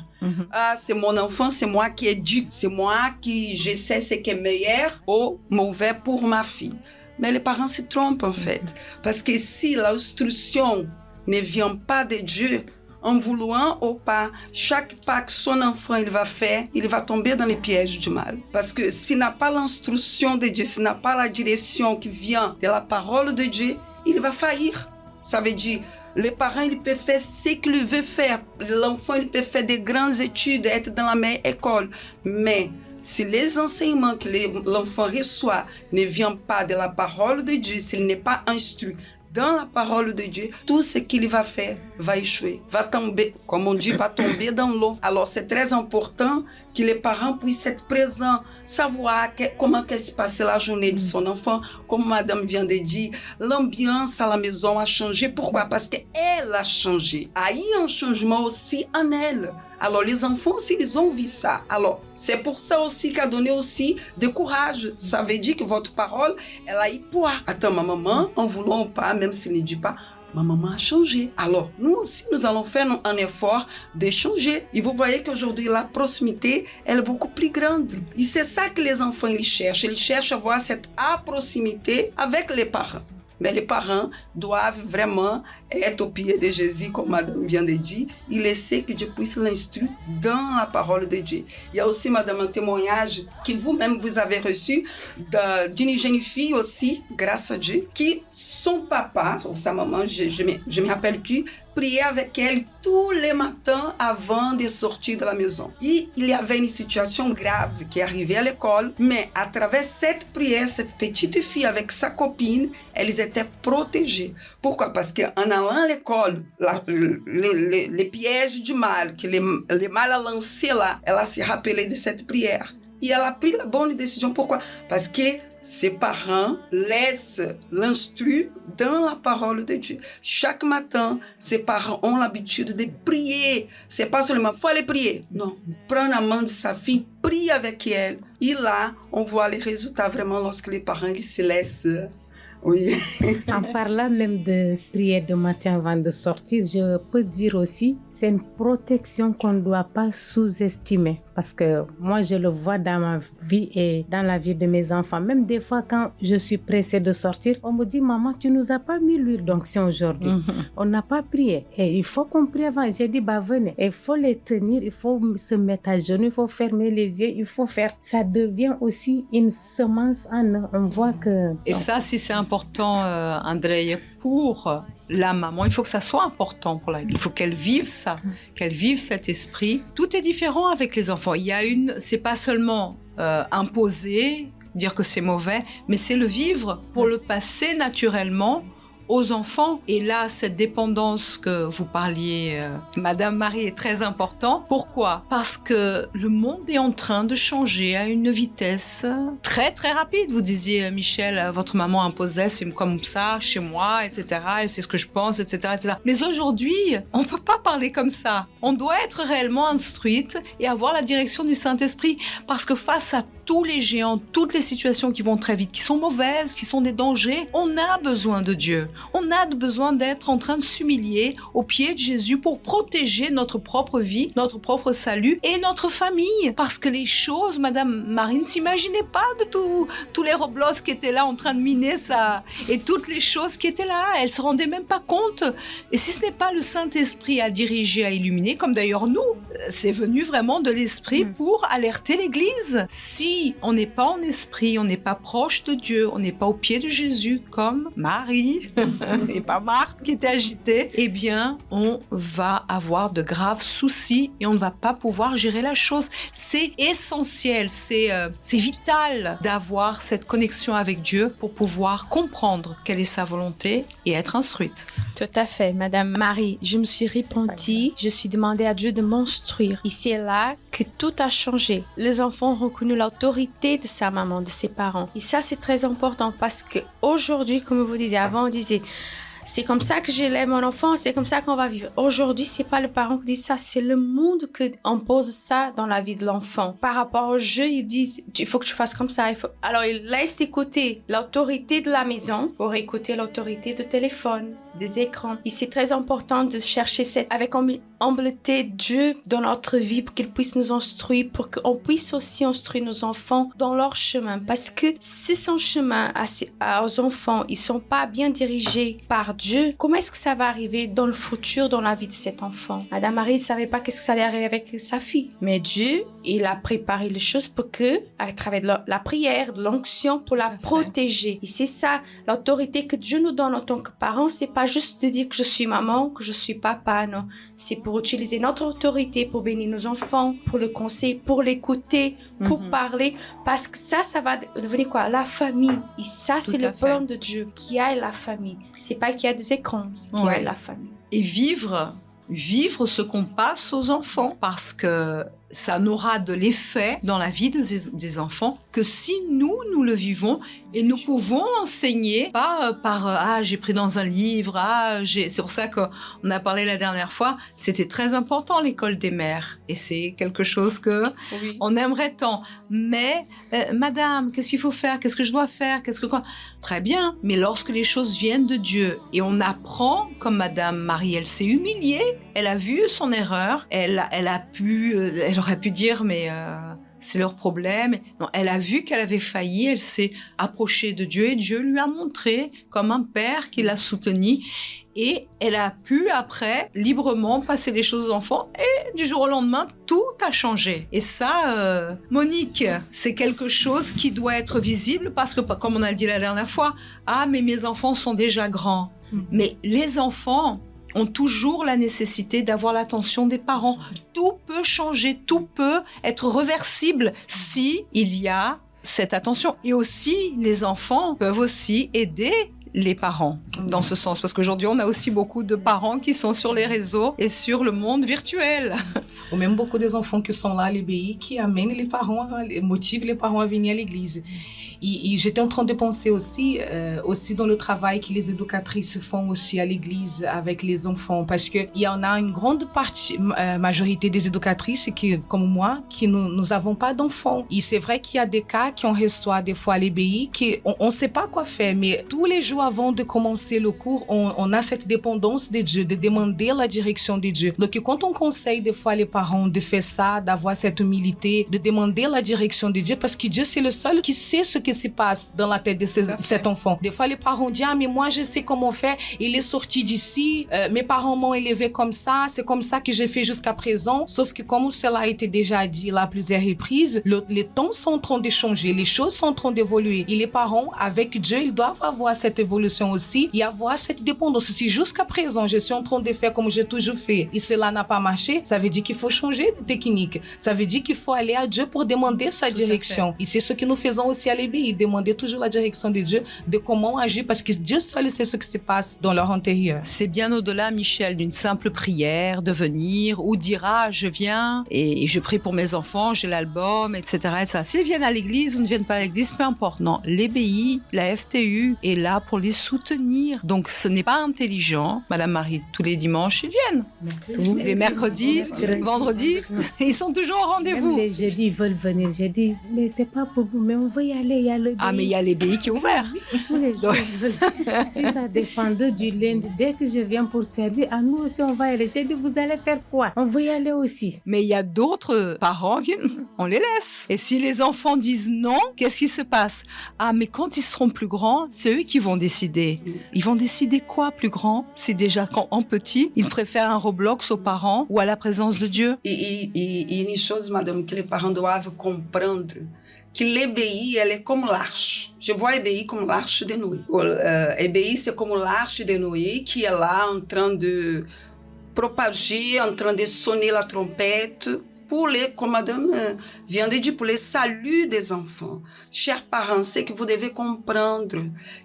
C'est mon enfant, c'est moi qui éduque, c'est moi qui je sais ce qui est meilleur ou mauvais pour ma fille. Mais les parents se trompent en fait. Parce que si l'instruction ne vient pas de Dieu, en voulant ou pas, chaque pas que son enfant il va faire, il va tomber dans les pièges du mal. Parce que s'il n'a pas l'instruction de Dieu, s'il n'a pas la direction qui vient de la parole de Dieu, il va faillir. Ça veut dire, les parents, ils peuvent faire ce qu'ils veulent faire. L'enfant, il peut faire des grandes études, être dans la meilleure école. Mais si les enseignements que l'enfant reçoit ne viennent pas de la parole de Dieu, s'il n'est pas instruit dans la parole de Dieu, tout ce qu'il va faire va échouer, va tomber, comme on dit, va tomber dans l'eau. Alors c'est très important que les parents puissent être présents, savoir comment se passe la journée de son enfant. Comme madame vient de dire, l'ambiance à la maison a changé. Pourquoi? Parce qu'elle a changé. Il y a un changement aussi en elle. Alors, les enfants aussi, ils ont vu ça. Alors, c'est pour ça aussi qu'a donné aussi de courage. Ça veut dire que votre parole, elle a eu poids. Attends, ma maman, en voulant ou pas, même s'il ne dit pas, ma maman a changé. Alors, nous aussi, nous allons faire un effort de changer. Et vous voyez qu'aujourd'hui, la proximité, elle est beaucoup plus grande. Et c'est ça que les enfants, ils cherchent. Ils cherchent à avoir cette proximité avec les parents. Mais les parents doivent vraiment être au pied de Jésus, comme madame vient de dire, et laisser que Dieu puisse l'instruire dans la parole de Dieu. Il y a aussi, madame, un témoignage que vous-même, vous avez reçu d'une jeune fille aussi, grâce à Dieu, qui, son papa, ou sa maman, je me rappelle plus, priait avec elle tous les matins avant de sortir de la maison. Et il y avait une situation grave qui arrivait à l'école, mais à travers cette prière, cette petite fille avec sa copine, elles étaient protégées. Pourquoi? Parce qu'en allant à l'école, les pièges du mal, que le mal a lancé là, elle a se rappelé de cette prière. Et elle a pris la bonne décision. Pourquoi? Parce que ses parents laissent l'instruire dans la parole de Dieu. Chaque matin, ses parents ont l'habitude de prier. C'est pas seulement, faut aller prier. Non, prends la main de sa fille, prie avec elle. Et là, on voit les résultats vraiment lorsque les parents ils se laissent. Oui. En parlant même de prière de matin avant de sortir, je peux dire aussi, c'est une protection qu'on ne doit pas sous-estimer. Parce que moi, je le vois dans ma vie et dans la vie de mes enfants. Même des fois, quand je suis pressée de sortir, on me dit, maman, tu nous as pas mis l'huile d'onction aujourd'hui. On n'a pas prié. Et il faut qu'on prie avant. J'ai dit, venez. Il faut les tenir, il faut se mettre à genoux, il faut fermer les yeux, il faut faire. Ça devient aussi une semence en eux. On voit que... Et ça, si c'est important, André, pour la maman, il faut que ça soit important pour il faut qu'elle vive ça, qu'elle vive cet esprit. Tout est différent avec les enfants. C'est pas seulement imposer, dire que c'est mauvais, mais c'est le vivre pour le passer naturellement aux enfants. Et là, cette dépendance que vous parliez, Madame Marie, est très importante. Pourquoi? Parce que le monde est en train de changer à une vitesse très, très rapide. Vous disiez, Michel, votre maman imposait, c'est comme ça, chez moi, etc. Et c'est ce que je pense, etc., etc. Mais aujourd'hui, on ne peut pas parler comme ça. On doit être réellement instruite et avoir la direction du Saint-Esprit. Parce que face à tous les géants, toutes les situations qui vont très vite, qui sont mauvaises, qui sont des dangers, on a besoin de Dieu. On a besoin d'être en train de s'humilier au pied de Jésus pour protéger notre propre vie, notre propre salut et notre famille. Parce que les choses, Madame Marie ne s'imaginait pas de tous les Roblox qui étaient là en train de miner ça et toutes les choses qui étaient là. Elle se rendait même pas compte. Et si ce n'est pas le Saint-Esprit à diriger, à illuminer, comme d'ailleurs nous, c'est venu vraiment de l'Esprit pour alerter l'Église. Si si on n'est pas en esprit, on n'est pas proche de Dieu, on n'est pas au pied de Jésus comme Marie et pas Marthe qui était agitée, eh bien, on va avoir de graves soucis et on ne va pas pouvoir gérer la chose. C'est essentiel, c'est vital d'avoir cette connexion avec Dieu pour pouvoir comprendre quelle est sa volonté et être instruite. Tout à fait, Madame Marie. Je me suis repentie, je suis demandé à Dieu de m'instruire. Et c'est là que tout a changé. Les enfants ont reconnu l'autorité de sa maman, de ses parents. Et ça, c'est très important parce qu'aujourd'hui, comme vous disiez, avant on disait c'est comme ça que j'élève mon enfant, c'est comme ça qu'on va vivre. Aujourd'hui, c'est pas le parent qui dit ça, c'est le monde qui impose ça dans la vie de l'enfant. Par rapport au jeu, ils disent, il faut que tu fasses comme ça. Alors, ils laissent écouter l'autorité de la maison pour écouter l'autorité du téléphone, des écrans. Et c'est très important de chercher avec humilité Dieu dans notre vie pour qu'il puisse nous instruire, pour qu'on puisse aussi instruire nos enfants dans leur chemin. Parce que si son chemin aux enfants, ils sont pas bien dirigés par Dieu, comment est-ce que ça va arriver dans le futur, dans la vie de cet enfant? Madame Marie ne savait pas qu'est-ce que ça allait arriver avec sa fille. Mais Dieu, il a préparé les choses pour que, à travers de la prière, de l'onction, pour la protéger. Et c'est ça, l'autorité que Dieu nous donne en tant que parents, c'est pas juste de dire que je suis maman, que je suis papa, non. C'est pour utiliser notre autorité pour bénir nos enfants, pour le conseiller, pour l'écouter, pour parler, parce que ça va devenir quoi? La famille. Et ça, c'est le plan de Dieu, qui aille la famille. C'est pas qu'il y a des écrans, c'est qu'il y a la famille. Et vivre ce qu'on passe aux enfants, parce que ça n'aura de l'effet dans la vie des enfants que si nous le vivons, et nous pouvons enseigner, pas par j'ai pris dans un livre, c'est pour ça qu'on a parlé la dernière fois, c'était très important l'école des mères, et c'est quelque chose que on aimerait tant. Mais madame, qu'est-ce qu'il faut faire? Qu'est-ce que je dois faire? Quoi? Très bien, mais lorsque les choses viennent de Dieu et on apprend, comme Madame Marie, elle s'est humiliée, elle a vu son erreur, elle aurait pu dire mais c'est leur problème. Non, elle a vu qu'elle avait failli, elle s'est approchée de Dieu et Dieu lui a montré comme un père qui l'a soutenue. Et elle a pu, après, librement passer les choses aux enfants. Et du jour au lendemain, tout a changé. Et ça, Monique, c'est quelque chose qui doit être visible parce que, comme on a dit la dernière fois, mais mes enfants sont déjà grands. Mais les enfants ont toujours la nécessité d'avoir l'attention des parents. Tout peut changer, tout peut être réversible si il y a cette attention. Et aussi, les enfants peuvent aussi aider les parents dans ce sens, parce qu'aujourd'hui on a aussi beaucoup de parents qui sont sur les réseaux et sur le monde virtuel. Ou même beaucoup des enfants qui sont là à l'EBI qui amènent les parents, motivent les parents à venir à l'église. Et j'étais en train de penser aussi dans le travail que les éducatrices font aussi à l'église avec les enfants, parce qu'il y en a une grande majorité des éducatrices qui, comme moi, qui nous avons pas d'enfants. Et c'est vrai qu'il y a des cas qu'on reçoit des fois à l'EBI qu'on ne sait pas quoi faire, mais tous les jours avant de commencer le cours, on a cette dépendance de Dieu, de demander la direction de Dieu. Donc quand on conseille des fois les parents de faire ça, d'avoir cette humilité, de demander la direction de Dieu, parce que Dieu c'est le seul qui sait ce qui se passe dans la tête de cet enfant. Des fois les parents disent mais moi je sais comment faire, il est sorti d'ici, mes parents m'ont élevé comme ça, c'est comme ça que j'ai fait jusqu'à présent. Sauf que comme cela a été déjà dit là à plusieurs reprises, les temps sont en train de changer, les choses sont en train d'évoluer et les parents avec Dieu ils doivent avoir cette évolution aussi et avoir cette dépendance. Si jusqu'à présent je suis en train de faire comme j'ai toujours fait et cela n'a pas marché, ça veut dire qu'il faut changer de technique, ça veut dire qu'il faut aller à Dieu pour demander sa direction. Et c'est ce que nous faisons aussi à l'EBI, demander toujours la direction de Dieu, de comment agir, parce que Dieu seul sait ce qui se passe dans leur intérieur. C'est bien au-delà, Michel, d'une simple prière, de venir ou dire je viens et je prie pour mes enfants, j'ai l'album, etc. S'ils viennent à l'église ou ne viennent pas à l'église, peu importe. Non, l'EBI, la FTU est là pour les soutenir. Donc ce n'est pas intelligent. Madame Marie, tous les dimanches, ils viennent. Les mercredis, vendredis, ils sont toujours au rendez-vous. Même les jeudis, ils veulent venir. J'ai dit, mais c'est pas pour vous, mais on veut y aller. Il y a le mais il y a l'EBI qui est ouvert. Tous les jours. Si ça dépendait du lundi, dès que je viens pour servir, à nous aussi, on va y aller. J'ai dit, vous allez faire quoi? On veut y aller aussi. Mais il y a d'autres parents qui, on les laisse. Et si les enfants disent non, qu'est-ce qui se passe? Mais quand ils seront plus grands, c'est eux qui vont décider. Ils vont décider quoi, plus grand? C'est déjà quand en petit, ils préfèrent un Roblox aux parents ou à la présence de Dieu. E une chose, madame, que les parents doivent comprendre, que l'EBI, elle est comme l'arche. Je vois EBI comme l'arche de Noé. EBI, c'est comme l'arche de Noé qui est là en train de propager, en train de sonner la trompette pour les, comme madame vient de dire, pour les saluts des enfants. Chers parents, c'est que vous devez comprendre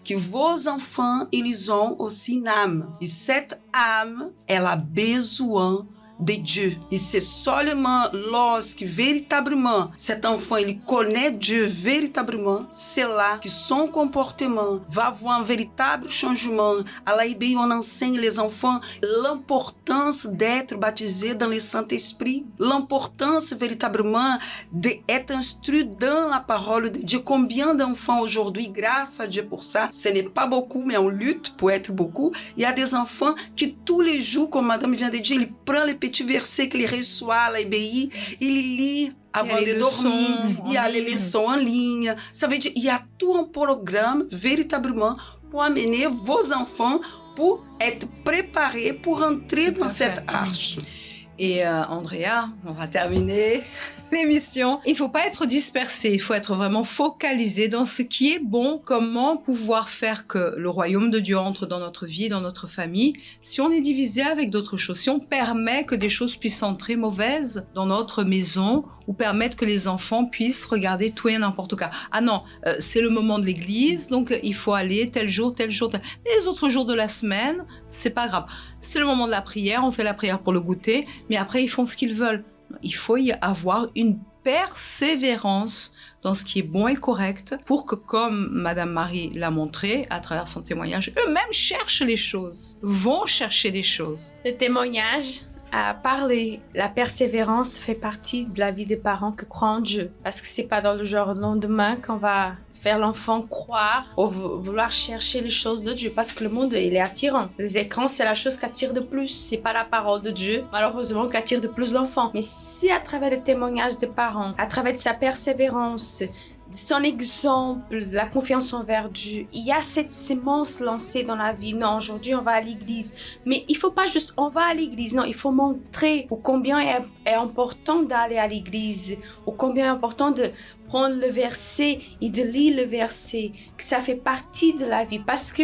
que vos enfants, ils ont aussi une âme. Et cette âme, elle a besoin de Dieu. Et c'est seulement lorsque véritablement cet enfant il connaît Dieu véritablement, c'est là que son comportement va avoir un véritable changement. À l'IBI, on enseigne les enfants l'importance d'être baptisé dans le Saint-Esprit, l'importance véritablement d'être instruit dans la parole de Dieu. Combien d'enfants aujourd'hui, grâce à Dieu pour ça, ce n'est pas beaucoup, mais on lutte pour être beaucoup. Il y a des enfants qui tous les jours, comme madame vient de dire, ils prennent les petits versets qu'il reçoit à l'IBI, il lit avant de dormir, il y a les leçons en ligne. Ça veut dire qu'il y a tout un programme véritablement pour amener vos enfants pour être préparés pour entrer dans cette arche. Et Andrea, on va terminer l'émission. Il ne faut pas être dispersé, il faut être vraiment focalisé dans ce qui est bon, comment pouvoir faire que le royaume de Dieu entre dans notre vie, dans notre famille. Si on est divisé avec d'autres choses, si on permet que des choses puissent entrer mauvaises dans notre maison ou permettre que les enfants puissent regarder tout et n'importe quoi. Ah non, c'est le moment de l'église, donc il faut aller tel jour, tel jour, tel... Les autres jours de la semaine, c'est pas grave. C'est le moment de la prière, on fait la prière pour le goûter, mais après ils font ce qu'ils veulent. Il faut y avoir une persévérance dans ce qui est bon et correct pour que, comme Madame Marie l'a montré à travers son témoignage, eux-mêmes cherchent les choses, vont chercher les choses. Le témoignage a parlé. La persévérance fait partie de la vie des parents qui croient en Dieu. Parce que c'est pas dans le genre lendemain qu'on va faire l'enfant croire ou vouloir chercher les choses de Dieu. Parce que le monde, il est attirant. Les écrans, c'est la chose qui attire de plus. C'est pas la parole de Dieu, malheureusement, qui attire de plus l'enfant. Mais si à travers le témoignage des parents, à travers de sa persévérance, son exemple, la confiance envers Dieu, il y a cette semence lancée dans la vie. Non, aujourd'hui on va à l'église, mais il faut pas juste on va à l'église, non, il faut montrer combien est important d'aller à l'église, ou combien est important de prendre le verset et de lire le verset, que ça fait partie de la vie, parce que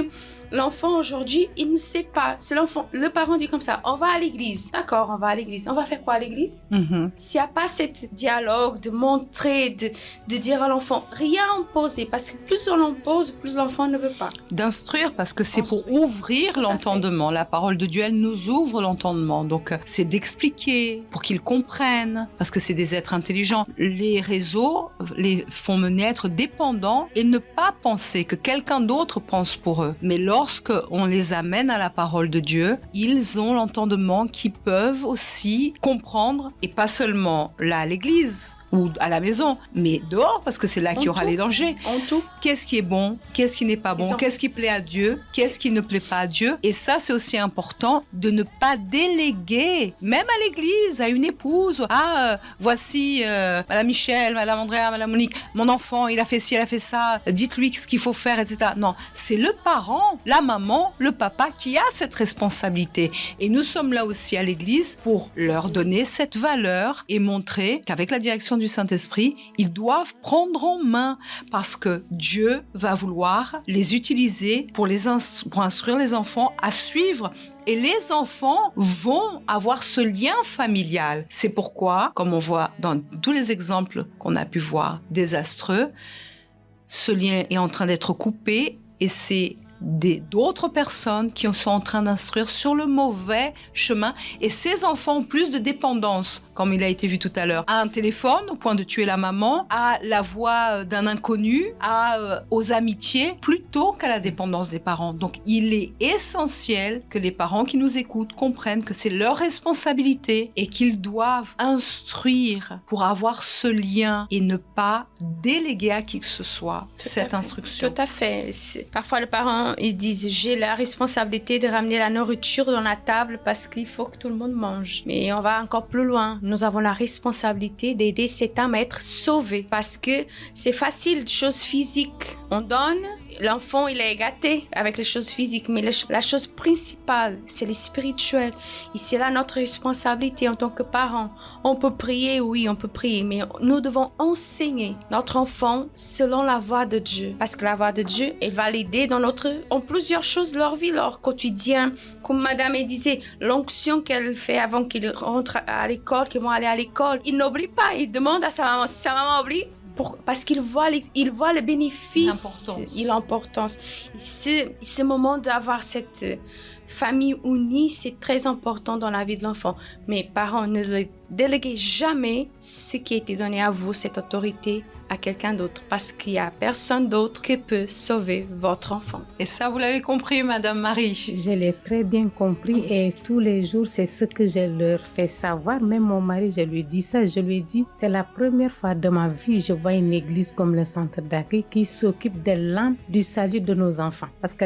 l'enfant aujourd'hui, il ne sait pas. C'est l'enfant, le parent dit comme ça, on va à l'église. D'accord, on va à l'église. On va faire quoi à l'église? S'il n'y a pas ce dialogue de montrer, de dire à l'enfant, rien imposer, parce que plus on l'impose, plus l'enfant ne veut pas. D'instruire, parce que c'est pour ouvrir l'entendement. La parole de Dieu, elle nous ouvre l'entendement. Donc, c'est d'expliquer pour qu'ils comprennent, parce que c'est des êtres intelligents. Les réseaux les font mener à être dépendants et ne pas penser que quelqu'un d'autre pense pour eux. Mais lorsqu'on les amène à la parole de Dieu, ils ont l'entendement qui peuvent aussi comprendre, et pas seulement là à l'église ou à la maison, mais dehors, parce que c'est là qu'il y aura les dangers. En tout. Qu'est-ce qui est bon, qu'est-ce qui n'est pas bon, qu'est-ce qui plaît à Dieu, qu'est-ce qui ne plaît pas à Dieu. Et ça, c'est aussi important de ne pas déléguer, même à l'église, à une épouse. Ah, voici Madame Michel, Madame Andrea, Madame Monique, mon enfant, il a fait ci, il a fait ça, dites-lui ce qu'il faut faire, etc. Non, c'est le parent, la maman, le papa qui a cette responsabilité. Et nous sommes là aussi à l'église pour leur donner cette valeur et montrer qu'avec la direction du Saint-Esprit, ils doivent prendre en main, parce que Dieu va vouloir les utiliser pour instruire les enfants à suivre. Et les enfants vont avoir ce lien familial. C'est pourquoi, comme on voit dans tous les exemples qu'on a pu voir désastreux, ce lien est en train d'être coupé, et c'est d'autres personnes qui sont en train d'instruire sur le mauvais chemin. Et ces enfants ont plus de dépendance, comme il a été vu tout à l'heure, à un téléphone au point de tuer la maman, à la voix d'un inconnu, aux amitiés, plutôt qu'à la dépendance des parents. Donc il est essentiel que les parents qui nous écoutent comprennent que c'est leur responsabilité et qu'ils doivent instruire pour avoir ce lien et ne pas déléguer à qui que ce soit cette instruction. Tout à fait. Parfois les parents ils disent j'ai la responsabilité de ramener la nourriture dans la table parce qu'il faut que tout le monde mange. Mais on va encore plus loin. Nous avons la responsabilité d'aider cet âme à être sauvé, parce que c'est facile, choses physiques. On donne l'enfant, il est gâté avec les choses physiques, mais la chose principale, c'est le spirituel. Et c'est là notre responsabilité en tant que parents. On peut prier, oui, on peut prier, mais nous devons enseigner notre enfant selon la voie de Dieu. Parce que la voie de Dieu, elle va l'aider en plusieurs choses, leur vie, leur quotidien. Comme madame elle disait, l'onction qu'elle fait avant qu'ils rentrent à l'école, qu'ils vont aller à l'école, il n'oublie pas, il demande à sa maman, si sa maman oublie, parce qu'il voit le bénéfice et l'importance. Ce moment d'avoir cette famille unie, c'est très important dans la vie de l'enfant. Mais parents, ne déléguez jamais ce qui a été donné à vous, cette autorité, à quelqu'un d'autre, parce qu'il n'y a personne d'autre qui peut sauver votre enfant. Et ça, vous l'avez compris, Madame Marie? Je l'ai très bien compris et tous les jours, c'est ce que je leur fais savoir. Même mon mari, je lui dis ça. Je lui dis, c'est la première fois de ma vie, je vois une église comme le centre d'accueil qui s'occupe de l'âme du salut de nos enfants. Parce que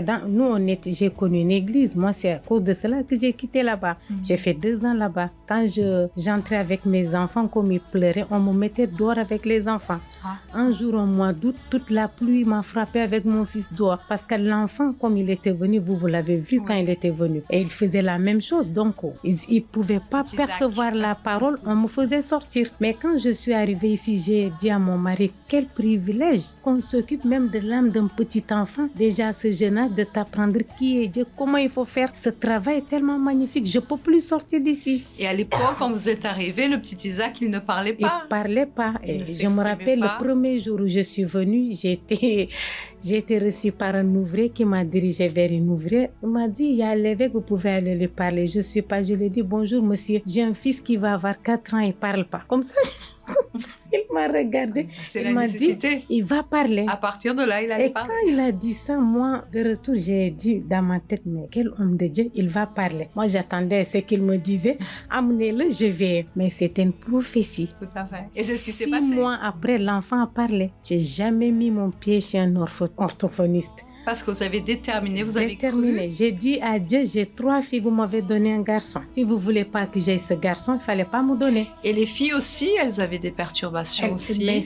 j'ai connu une église. Moi, c'est à cause de cela que j'ai quitté là-bas. J'ai fait 2 ans là-bas. Quand j'entrais avec mes enfants, comme ils pleuraient, on me mettait dehors avec les enfants. Un jour au mois d'août, toute la pluie m'a frappé avec mon fils dehors. Parce que l'enfant, comme il était venu, vous l'avez vu quand il était venu. Et il faisait la même chose. Donc, il ne pouvait pas percevoir la parole. On me faisait sortir. Mais quand je suis arrivée ici, j'ai dit à mon mari, quel privilège qu'on s'occupe même de l'âme d'un petit enfant. Déjà à ce jeune âge, de t'apprendre qui est Dieu, comment il faut faire. Ce travail est tellement magnifique. Je ne peux plus sortir d'ici. Et à l'époque, quand vous êtes arrivé, le petit Isaac, il ne parlait pas. Il ne parlait pas. Et je me rappelle le premier jour où je suis venue, j'ai été reçue par un ouvrier qui m'a dirigée vers une ouvrière. Il m'a dit, il y a l'évêque, vous pouvez aller lui parler. Je suis pas, je lui ai dit, bonjour monsieur, j'ai un fils qui va avoir 4 ans, il parle pas. Comme ça, il m'a regardé. C'est il m'a nécessité. dit, il va parler. À partir de là, il allait parler. Et quand il a dit ça, moi, de retour, j'ai dit dans ma tête, mais quel homme de Dieu, il va parler. Moi, j'attendais ce qu'il me disait. Amenez-le, je vais. Mais c'était une prophétie. Tout à fait. Et c'est ce qui s'est passé. 6 mois après, l'enfant a parlé. J'ai jamais mis mon pied chez un orthophoniste. Parce que vous avez déterminé, vous avez déterminé. J'ai dit à Dieu, j'ai 3 filles, vous m'avez donné un garçon. Si vous voulez pas que j'aie ce garçon, il fallait pas me donner. Et les filles aussi, elles avaient des perturbations aussi. Mais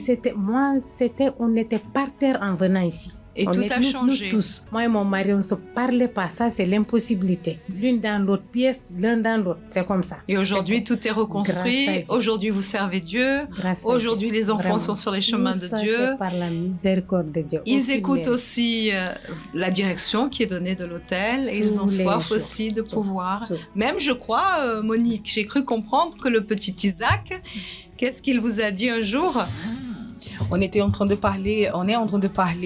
on était par terre en venant ici. Et tout a changé. Nous tous. Moi et mon mari, on ne se parlait pas. Ça, c'est l'impossibilité. L'une dans l'autre pièce, l'un dans l'autre. C'est comme ça. Et aujourd'hui, tout est reconstruit. Aujourd'hui, vous servez Dieu. Aujourd'hui, les enfants sont sur les chemins de Dieu. C'est par la miséricorde de Dieu. Ils écoutent aussi la direction qui est donnée de l'hôtel. Et ils ont soif aussi de pouvoir. Même, je crois, Monique, j'ai cru comprendre que le petit Isaac, qu'est-ce qu'il vous a dit un jour ? On est en train de parler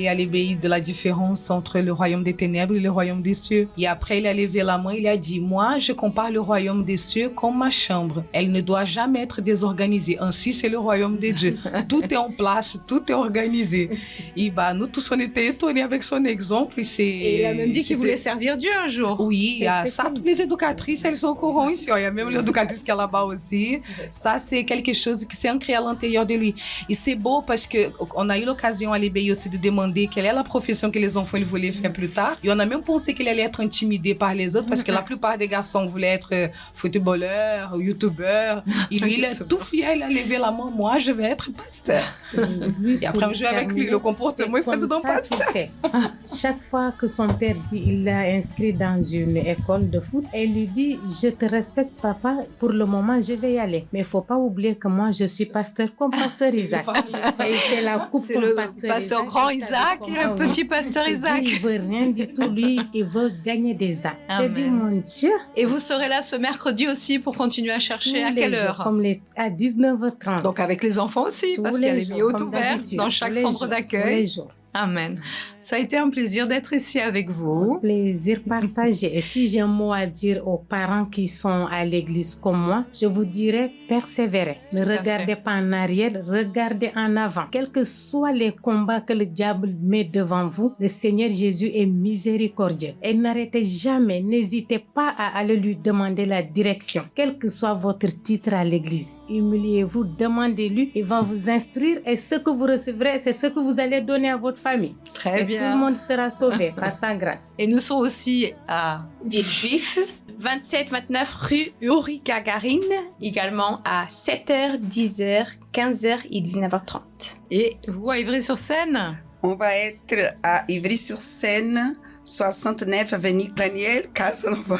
à l'ébéi de la différence entre le royaume des ténèbres et le royaume des cieux. Et après, il a levé la main, il a dit, moi, je compare le royaume des cieux comme ma chambre. Elle ne doit jamais être désorganisée. Ainsi, c'est le royaume de Dieu. Tout est en place, tout est organisé. Et nous tous, on était étonnés avec son exemple. Et il a même dit qu'il voulait servir Dieu un jour. Oui, ça, toutes les éducatrices, elles sont au courant ici. Il y a même l'éducatrice qui est là-bas aussi. Ça, c'est quelque chose qui s'est ancré à l'intérieur de lui. Et c'est beau parce qu'on a eu l'occasion à l'ébéi aussi de demander quelle est la profession que les enfants ils voulaient faire plus tard. Et on a même pensé qu'il allait être intimidé par les autres parce que la plupart des garçons voulaient être footballeurs, youtubeurs. Et lui, il est tout fier, il a levé la main. Moi, je vais être pasteur. Et après, on joue avec lui. Le comportement, il faut être dans pasteur. Chaque fois que son père dit, il l'a inscrit dans une école de foot, et il lui dit, je te respecte, papa, pour le moment, je vais y aller. Mais il ne faut pas oublier que moi, je suis pasteur comme pasteur Isaac. Et c'est la coupe c'est le pasteur grand Isaac et le petit pasteur Isaac. Il ne veut rien du tout, lui, il veut gagner des âmes. J'ai dit, mon Dieu. Et vous serez là ce mercredi aussi pour continuer à chercher à quelle heure? À 19h30. Donc avec les enfants aussi, parce qu'il y a les miottes ouvertes dans chaque centre d'accueil. Tous les jours. Amen. Ça a été un plaisir d'être ici avec vous. Un plaisir partagé. Et si j'ai un mot à dire aux parents qui sont à l'église comme moi, je vous dirais persévérez. Ne regardez pas en arrière, regardez en avant. Quels que soient les combats que le diable met devant vous, le Seigneur Jésus est miséricordieux. Et n'arrêtez jamais, n'hésitez pas à aller lui demander la direction. Quel que soit votre titre à l'église, humiliez-vous, demandez-lui, il va vous instruire et ce que vous recevrez, c'est ce que vous allez donner à votre famille. Très bien. Tout le monde sera sauvé par sa grâce. Et nous sommes aussi à Villejuif, 27-29 rue Yuri Gagarine, également à 7h, 10h, 15h et 19h30. Et vous à Ivry-sur-Seine? On va être à Ivry-sur-Seine, 69 avenue Daniel Casanova.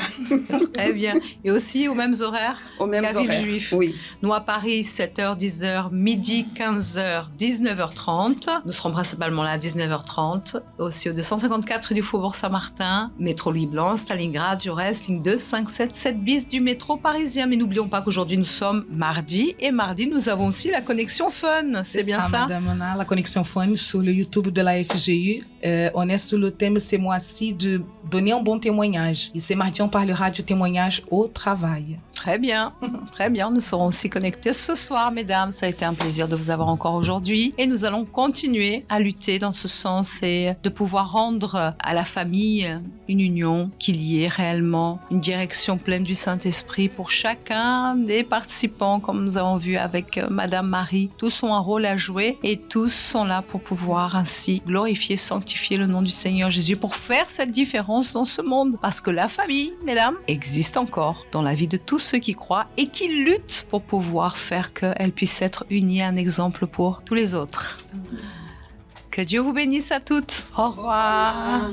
Très bien. Et aussi aux mêmes horaires Aux mêmes qu'à horaires. Villejuif. Oui. Nous à Paris, 7h, 10h, midi, 15h, 19h30. Nous serons principalement là à 19h30. Aussi au 254 du Faubourg Saint-Martin, métro Louis-Blanc, Stalingrad, Jaurès, ligne 2, 5, 7, 7 bis du métro parisien. Mais n'oublions pas qu'aujourd'hui nous sommes mardi. Et mardi, nous avons aussi la connexion fun. C'est bien ça? Madame, on a la connexion fun sur le YouTube de la FGU. On est sur le thème ce mois-ci de donner un bon témoignage. Et ce mardi, on parlera du témoignage au travail. Très bien, très bien. Nous serons aussi connectés ce soir, mesdames. Ça a été un plaisir de vous avoir encore aujourd'hui. Et nous allons continuer à lutter dans ce sens et de pouvoir rendre à la famille une union, qu'il y ait réellement une direction pleine du Saint-Esprit pour chacun des participants, comme nous avons vu avec Madame Marie. Tous ont un rôle à jouer et tous sont là pour pouvoir ainsi glorifier, sanctifier le nom du Seigneur Jésus, pour faire cette différence dans ce monde. Parce que la famille, mesdames, existe encore dans la vie de tous ceux qui croient et qui luttent pour pouvoir faire qu'elle puisse être unie, un exemple pour tous les autres. Que Dieu vous bénisse à toutes. Au revoir.